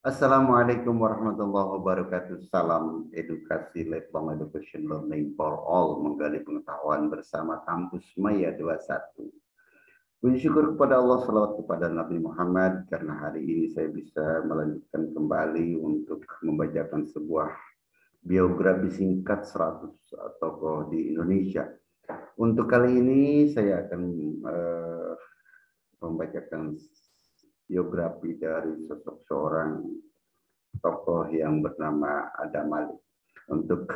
Assalamualaikum warahmatullahi wabarakatuh. Salam edukasi lifelong education learning for all. Menggali pengetahuan bersama Kampus Maya 21. Puji syukur kepada Allah, salawat kepada Nabi Muhammad. Karena hari ini saya bisa melanjutkan kembali untuk membacakan sebuah biografi singkat 100 tokoh di Indonesia. Untuk kali ini saya akan membacakan biografi dari sosok seorang tokoh yang bernama Adam Malik. Untuk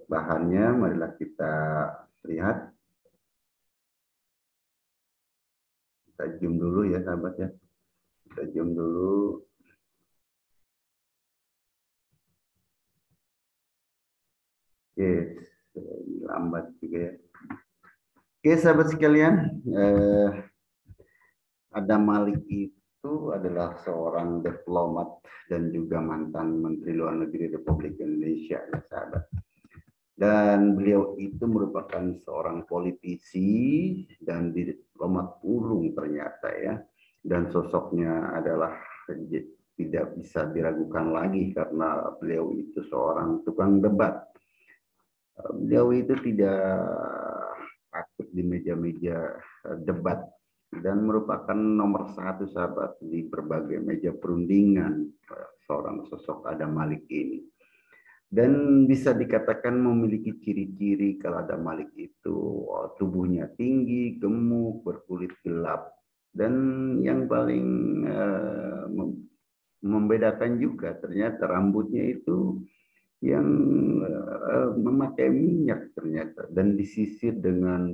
bahannya, marilah kita lihat. Kita zoom dulu ya, sahabat ya. Kita zoom dulu. Yes, lambat juga ya. Oke, sahabat sekalian, Adam Malik itu adalah seorang diplomat dan juga mantan Menteri Luar Negeri Republik Indonesia, ya sahabat. Dan beliau itu merupakan seorang politisi dan diplomat ulung ternyata ya. Dan sosoknya adalah tidak bisa diragukan lagi karena beliau itu seorang tukang debat. Beliau itu tidak takut di meja-meja debat dan merupakan nomor satu sahabat di berbagai meja perundingan seorang sosok Adam Malik ini. Dan bisa dikatakan memiliki ciri-ciri kalau Adam Malik itu tubuhnya tinggi, gemuk, berkulit gelap. Dan yang paling membedakan juga ternyata rambutnya itu yang memakai minyak ternyata. Dan disisir dengan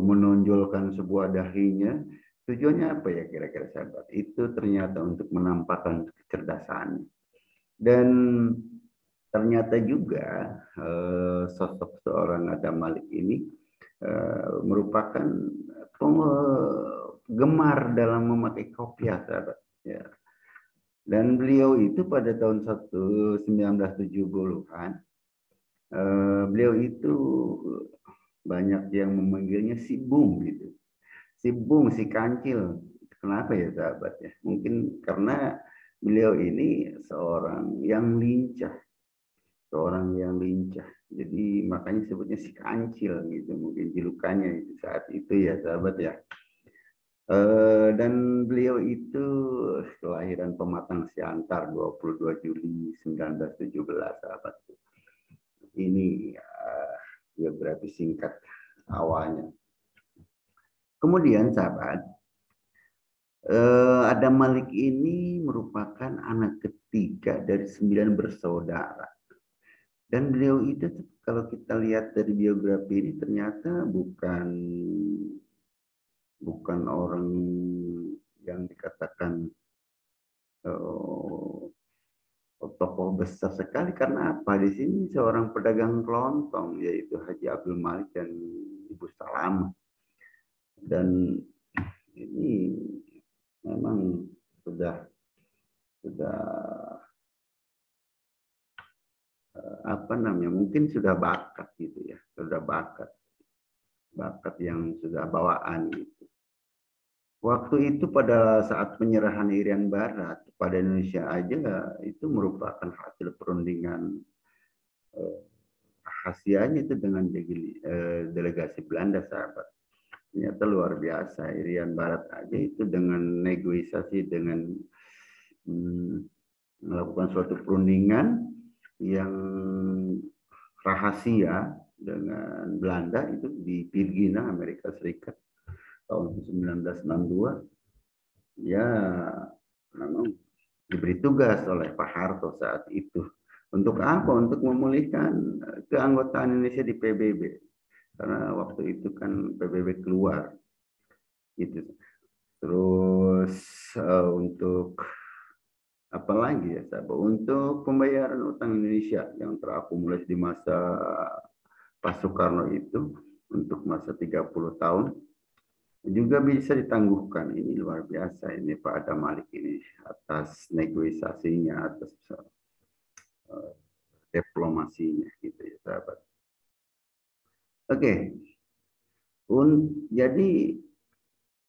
menonjolkan sebuah dahinya. Tujuannya apa ya kira-kira sahabat? Itu ternyata untuk menampakkan kecerdasannya. Dan ternyata juga sosok seorang Adam Malik ini merupakan penggemar dalam memakai kopiah, sahabat. Ya. Dan beliau itu pada tahun 1970-an, beliau itu banyak yang memanggilnya si Bung gitu. Si Bung, si Kancil. Kenapa ya sahabat ya? Mungkin karena beliau ini seorang yang lincah, seorang yang lincah. Jadi makanya sebutnya si Kancil gitu, mungkin julukannya itu saat itu ya sahabat ya. Dan beliau itu kelahiran Pematang Siantar 22 Juli 1917 sahabat. Ini biografi singkat awalnya. Kemudian sahabat, Adam Malik ini merupakan anak ketiga dari 9 bersaudara. Dan beliau itu kalau kita lihat dari biografi ini ternyata bukan orang yang dikatakan tokoh besar sekali. Karena apa? Di sini seorang pedagang kelontong yaitu Haji Abdul Malik dan Ibu Salamah. Dan ini memang sudah apa namanya, mungkin sudah bakat gitu ya, sudah bakat yang sudah bawaan gitu. Waktu itu pada saat penyerahan Irian Barat pada Indonesia aja itu merupakan hasil perundingan rahasianya itu dengan delegasi Belanda sahabat. Ternyata luar biasa, Irian Barat aja itu dengan negosiasi, dengan melakukan suatu perundingan yang rahasia dengan Belanda itu di Virginia, Amerika Serikat tahun 1962. Ya, memang diberi tugas oleh Pak Harto saat itu. Untuk apa? Untuk memulihkan keanggotaan Indonesia di PBB. Karena waktu itu kan PBB keluar. Gitu. Terus untuk apa lagi ya sahabat? Untuk pembayaran utang Indonesia yang terakumulasi di masa Pak Soekarno itu untuk masa 30 tahun juga bisa ditangguhkan. Ini luar biasa ini Pak Adam Malik ini atas negosiasinya, atas diplomasinya gitu ya sahabat. Oke. Jadi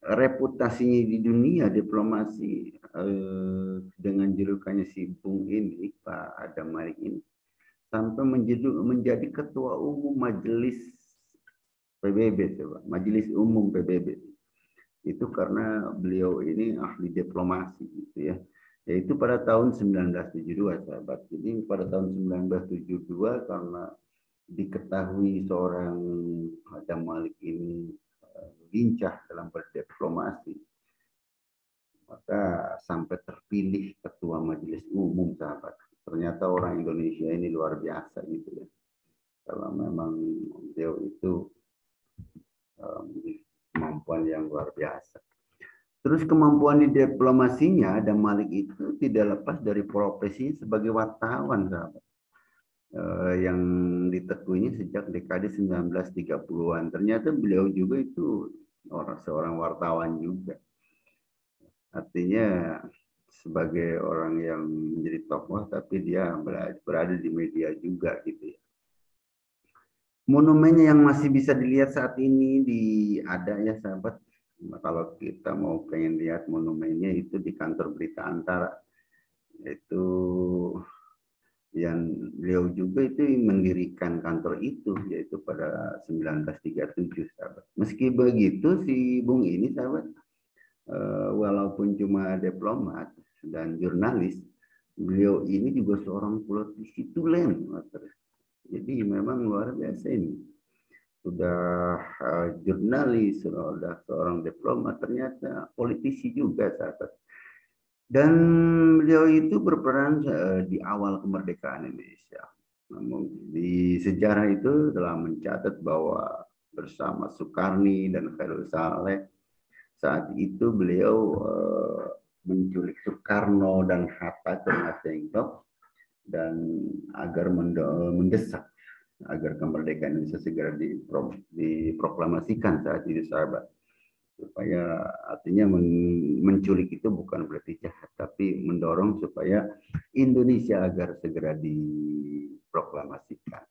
reputasinya di dunia diplomasi dengan julukannya si Bung ini, Pak Adam Malik ini, sampai menjadi ketua umum Majelis PBB, coba. Majelis Umum PBB. Itu karena beliau ini ahli diplomasi gitu ya. Yaitu pada tahun 1972, sahabat. Jadi pada tahun 1972 karena diketahui seorang Adam Malik ini lincah dalam berdiplomasi, maka sampai terpilih ketua Majelis Umum, sahabat. Ternyata orang Indonesia ini luar biasa gitu ya. Kalau memang beliau itu kemampuan yang luar biasa. Terus kemampuan di diplomasinya, Adam Malik itu tidak lepas dari profesinya sebagai wartawan, sahabat. Yang ditekuninya sejak dekade 1930-an. Ternyata beliau juga itu seorang wartawan juga. Artinya sebagai orang yang menjadi tokoh, tapi dia berada di media juga gitu ya. Monumennya yang masih bisa dilihat saat ini ada ya, sahabat. Kalau kita mau pengen lihat monumennya itu di kantor Berita Antara. Itu yang beliau juga itu mendirikan kantor itu, yaitu pada 1937, sahabat. Meski begitu si Bung ini, sahabat, walaupun cuma diplomat dan jurnalis, beliau ini juga seorang politisi tulen. Jadi memang luar biasa ini. Sudah jurnalis, sudah seorang diplomat, ternyata politisi juga, sahabat. Dan beliau itu berperan di awal kemerdekaan Indonesia. Namun di sejarah itu telah mencatat bahwa bersama Soekarni dan Khairul Saleh, saat itu beliau menculik Soekarno dan Hatta ke Masengkok dan agar mendesak agar kemerdekaan Indonesia segera diproklamasikan saat itu, sahabat. Supaya artinya menculik itu bukan berarti jahat, tapi mendorong supaya Indonesia agar segera diproklamasikan.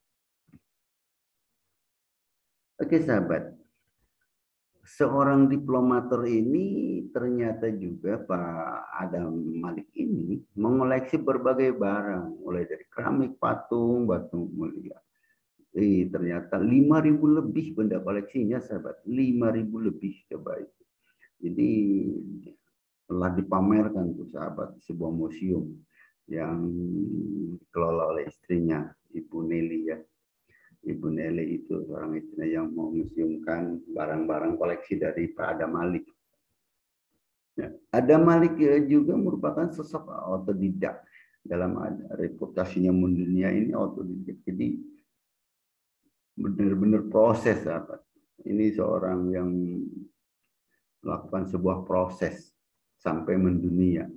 Oke, sahabat. Seorang diplomator ini ternyata juga Pak Adam Malik ini mengoleksi berbagai barang, mulai dari keramik, patung, batu mulia. Ternyata 5.000 lebih benda koleksinya, sahabat. 5.000 lebih, coba itu. Jadi telah dipamerkan tuh, sahabat, sebuah museum yang dikelola oleh istrinya, Ibu Nelly ya. Ibu Nelly itu seorang istri yang mau memuseumkan barang-barang koleksi dari Pak Adam Malik. Ya, Adam Malik juga merupakan sosok otodidak. Dalam reputasinya mendunia ini otodidak. Jadi benar-benar proses, sahabat. Ini seorang yang melakukan sebuah proses sampai mendunia.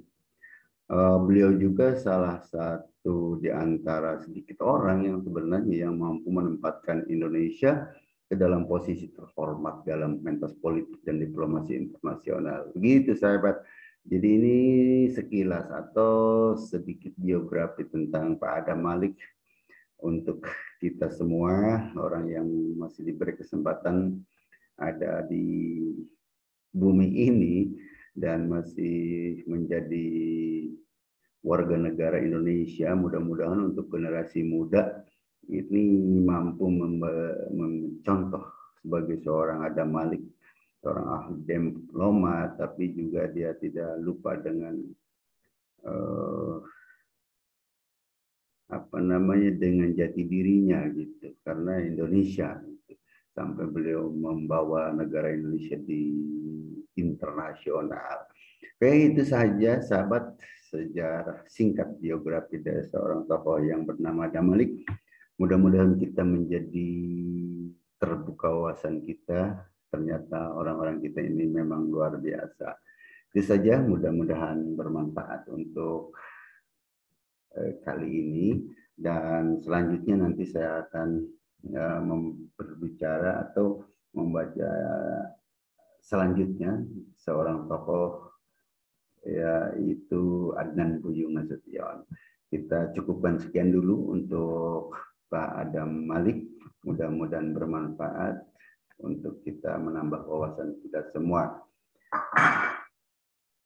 Beliau juga salah satu di antara sedikit orang yang sebenarnya yang mampu menempatkan Indonesia ke dalam posisi terhormat dalam pentas politik dan diplomasi internasional. Begitu, sahabat. Jadi ini sekilas atau sedikit biografi tentang Pak Adam Malik untuk kita semua orang yang masih diberi kesempatan ada di bumi ini dan masih menjadi warga negara Indonesia. Mudah-mudahan untuk generasi muda ini mampu mencontoh sebagai seorang Adam Malik, seorang ahli diplomat, tapi juga dia tidak lupa dengan dengan jati dirinya gitu, karena Indonesia gitu. Sampai beliau membawa negara Indonesia di internasional. Oke, itu saja, sahabat, sejarah singkat biografi dari seorang tokoh yang bernama Adam Malik. Mudah-mudahan kita menjadi terbuka wawasan kita. Ternyata orang-orang kita ini memang luar biasa. Itu saja, mudah-mudahan bermanfaat untuk kali ini, dan selanjutnya nanti saya akan berbicara atau membaca selanjutnya seorang tokoh, yaitu Adnan Buyung Nasution. Kita cukupkan sekian dulu untuk Pak Adam Malik. Mudah-mudahan bermanfaat untuk kita menambah wawasan kita semua.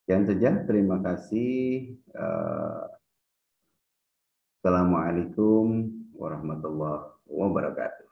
Sekian saja, terima kasih. Assalamualaikum warahmatullahi wabarakatuh.